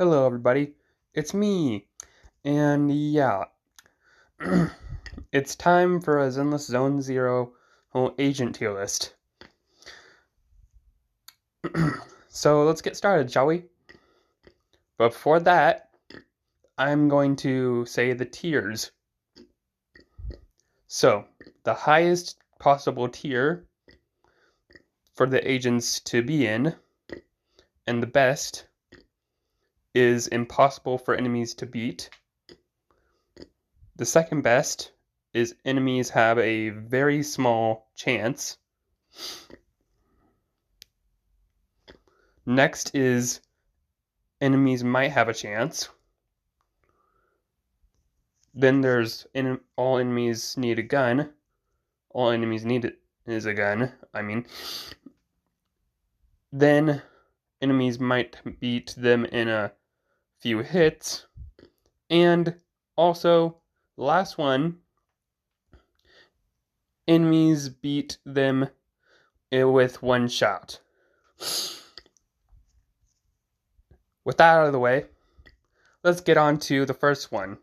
Hello, everybody. It's me. And yeah, it's time for a Zenless Zone Zero agent tier list. So let's get started, shall we? But before that, I'm going to say the tiers. So, the highest possible tier for the agents to be in, and the best, is impossible for enemies to beat. The second best is enemies have a very small chance. Next is enemies might have a chance. Then there's all enemies need a gun. All enemies need is a gun, I mean. Then enemies might beat them in a few hits. And also, last one, enemies beat them with one shot. With that out of the way, let's get on to the first one,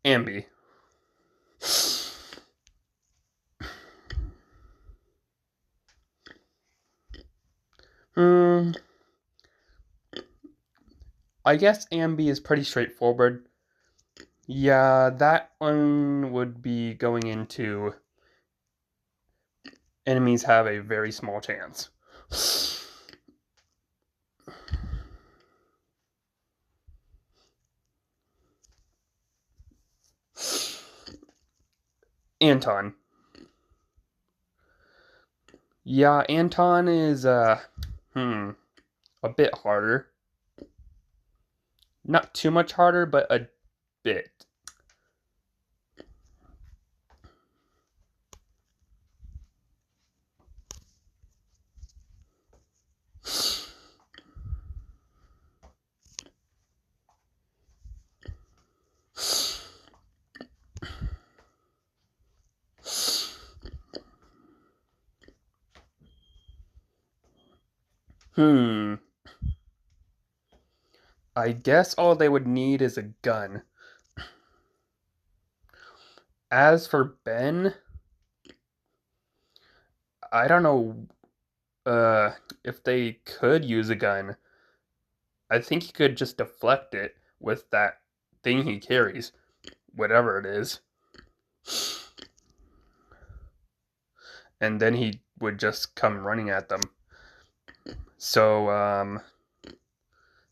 Ambi. I guess Ambi is pretty straightforward. Yeah, that one would be going into enemies have a very small chance. Anton. Yeah, Anton is a bit harder. Not too much harder, but a bit. I guess all they would need is a gun. As for Ben, I don't know if they could use a gun. I think he could just deflect it with that thing he carries, whatever it is. And then he would just come running at them. So,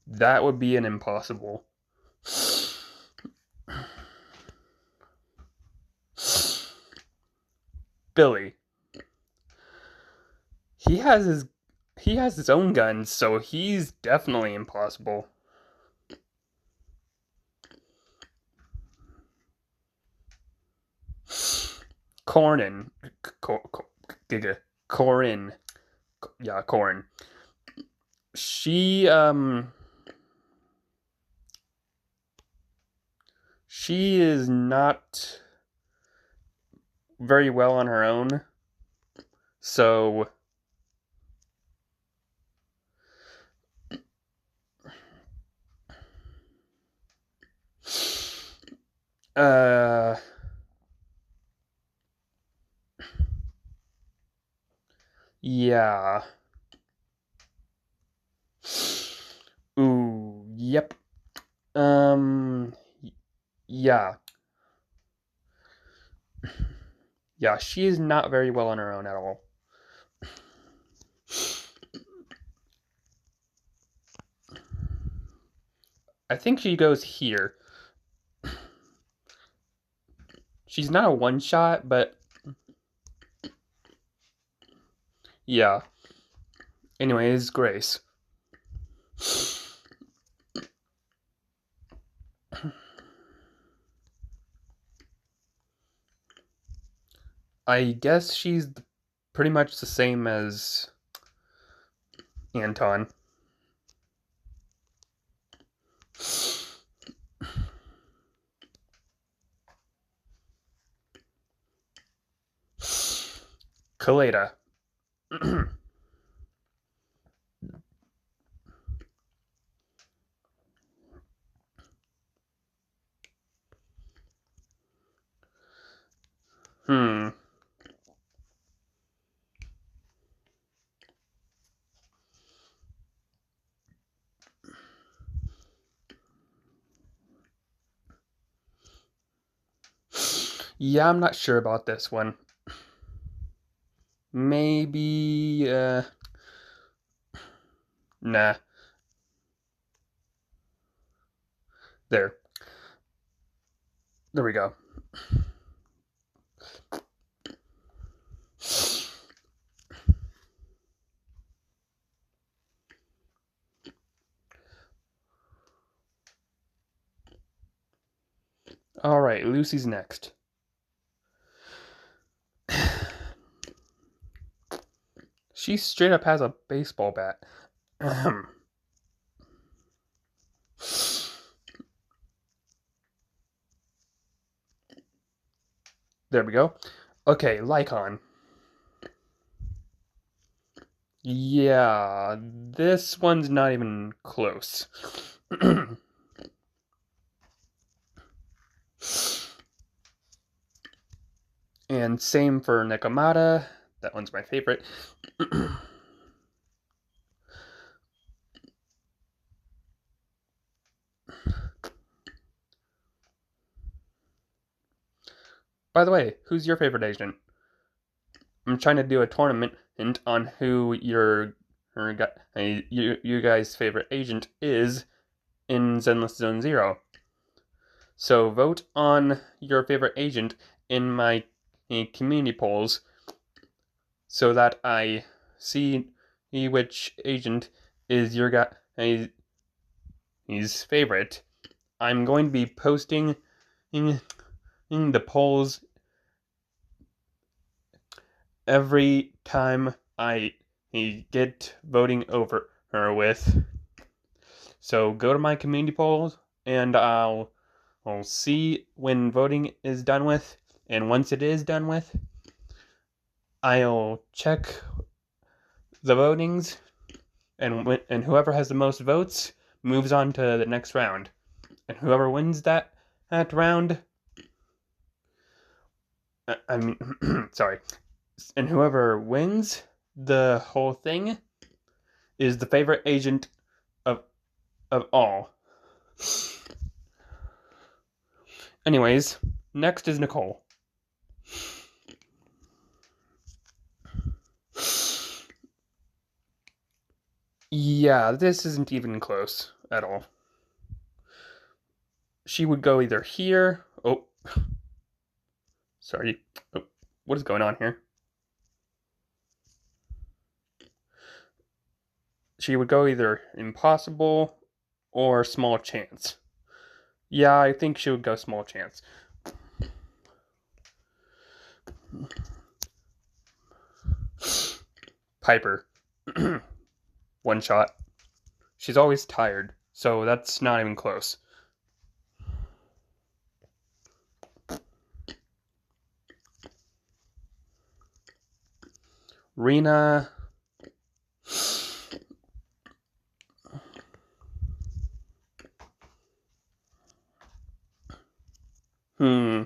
that would be an impossible. Billy. He has his own guns, so he's definitely impossible. Corin. Corin. Yeah, Corin. She is not very well on her own. So yeah. Ooh, yep. Yeah. Yeah, she is not very well on her own at all. I think she goes here. She's not a one shot, but yeah. Anyways, Grace. I guess she's pretty much the same as Anton. Kaleda. Hmm. Yeah, I'm not sure about this one. Maybe, nah. There. There we go. Alright, Lucy's next. She straight up has a baseball bat. There we go. Okay, Lycon. Yeah, this one's not even close. And same for Nekomata. That one's my favorite. By the way, who's your favorite agent? I'm trying to do a tournament on who you guys' favorite agent is in Zenless Zone Zero. So vote on your favorite agent in my community polls so that I see which agent is your guy's favorite. I'm going to be posting in the polls every time I get voting over her with. So go to my community polls and I'll see when voting is done with, and once it is done with, I'll check the votings, and whoever has the most votes moves on to the next round, and whoever wins that round, I mean, sorry, and whoever wins the whole thing is the favorite agent of all. Anyways, next is Nicole. Yeah, this isn't even close at all. She would go either here. Oh, sorry. Oh, what is going on here? She would go either impossible or small chance. Yeah, I think she would go small chance. Piper. One shot. She's always tired, so that's not even close. Rena. Hmm.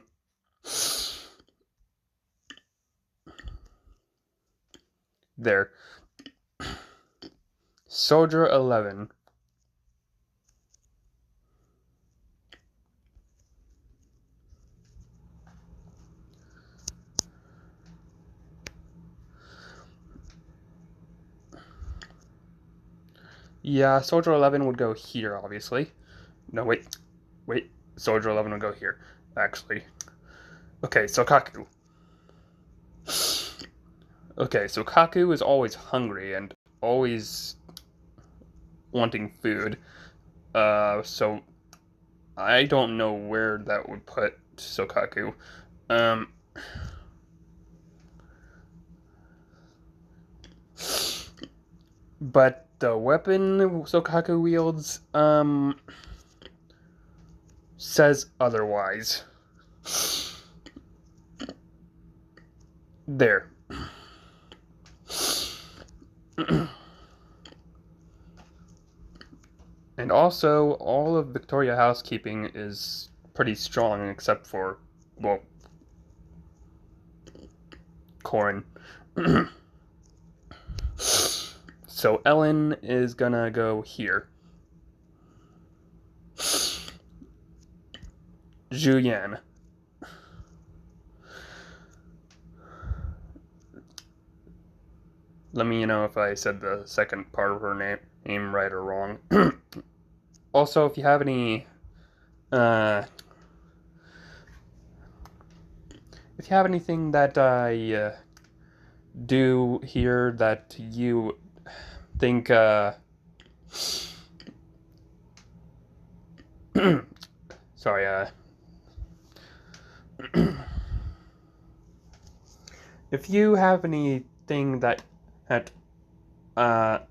There. Soldier 11. Yeah, Soldier 11 would go here, obviously. No, wait. Wait. Soldier 11 would go here, actually. Okay, so Kaku. Okay, so Kaku is always hungry and always wanting food. So I don't know where that would put Sokaku. Um, but the weapon Sokaku wields, says otherwise. There. And also, all of Victoria House keeping is pretty strong, except for, well, Corin. So Ellen is gonna go here. Julian. Let me know if I said the second part of her name right or wrong. Also, if you have any if you have anything that I do here that you think sorry, if you have anything that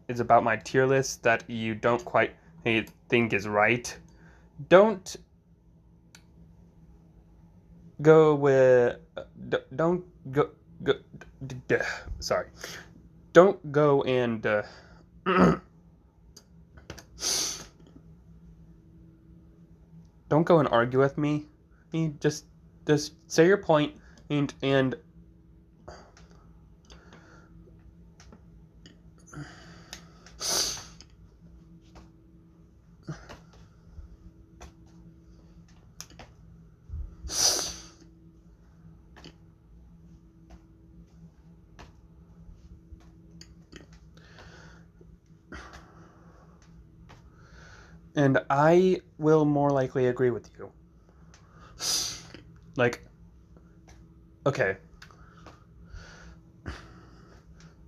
is about my tier list that you don't quite think is right, don't go with don't go sorry, don't go and don't go and argue with me. Just say your point and and I will more likely agree with you. Like, okay.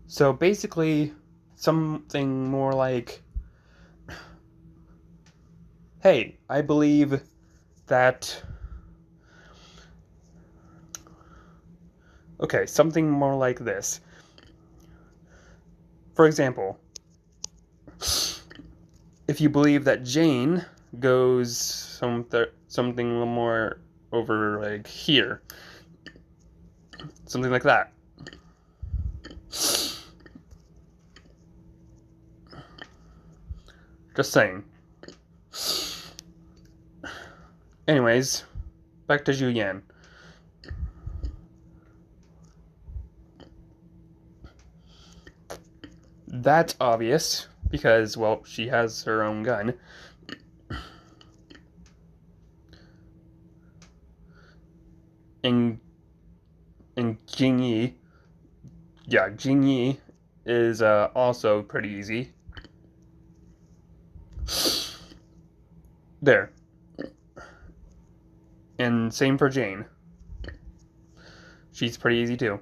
So basically, something more like, hey, I believe that. Okay, something more like this. For example, if you believe that Jane goes something a little more over like here, something like that. Just saying. Anyways, back to Julianne. That's obvious because, well, she has her own gun. And Jingyi, yeah, Jingyi is also pretty easy. There. And same for Jane. She's pretty easy too.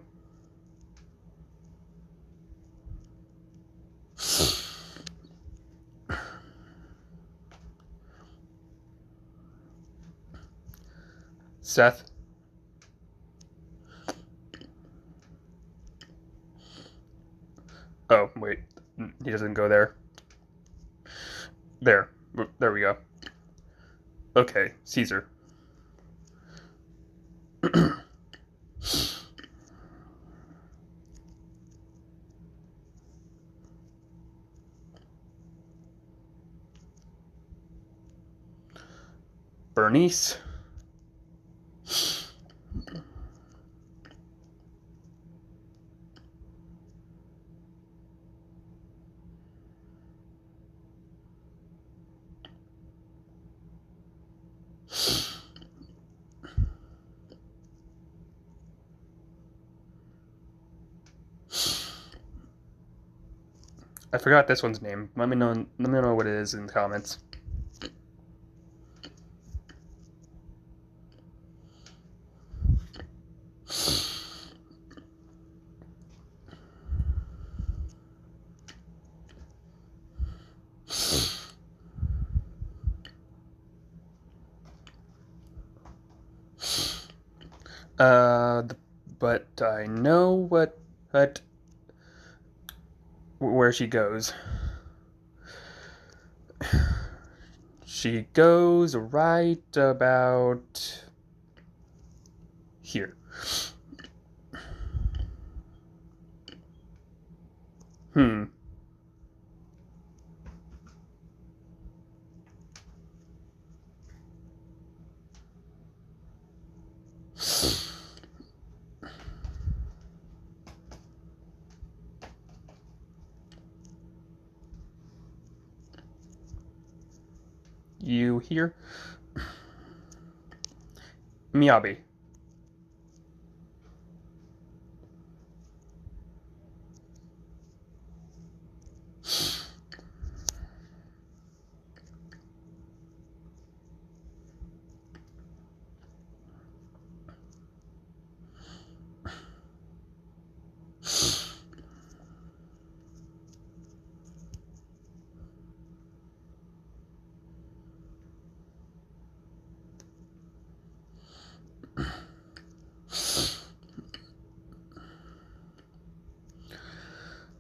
Seth. Oh, wait. He doesn't go there. There. There we go. Okay, Caesar. Bernice. I forgot this one's name. Let me know what it is in the comments. But I know where she goes. She goes right about here. you here. Miyabi.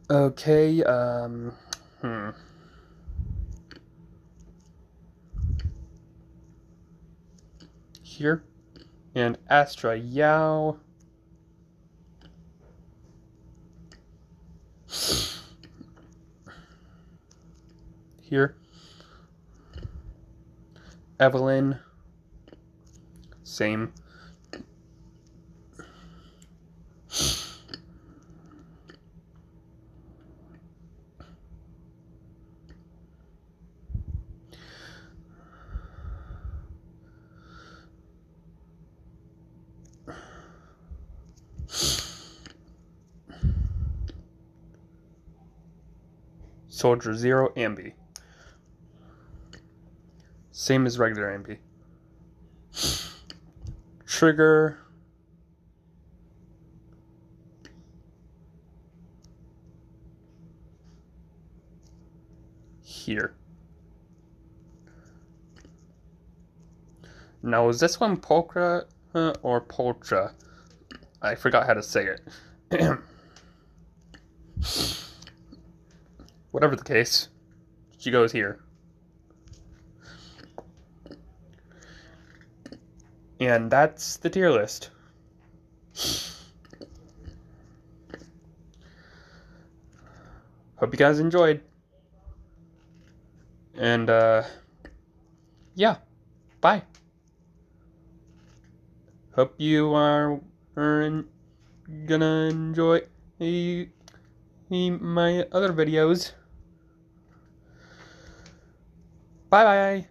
Okay, Here. And Astra Yao. Here. Evelyn. Same. Soldier 0, Ambi. Same as regular Ambi. Trigger. Here. Now, is this one Polka or Poltra? I forgot how to say it. Whatever the case, she goes here. And that's the tier list. Hope you guys enjoyed. And, yeah, bye. Hope you are gonna enjoy my other videos. Bye bye.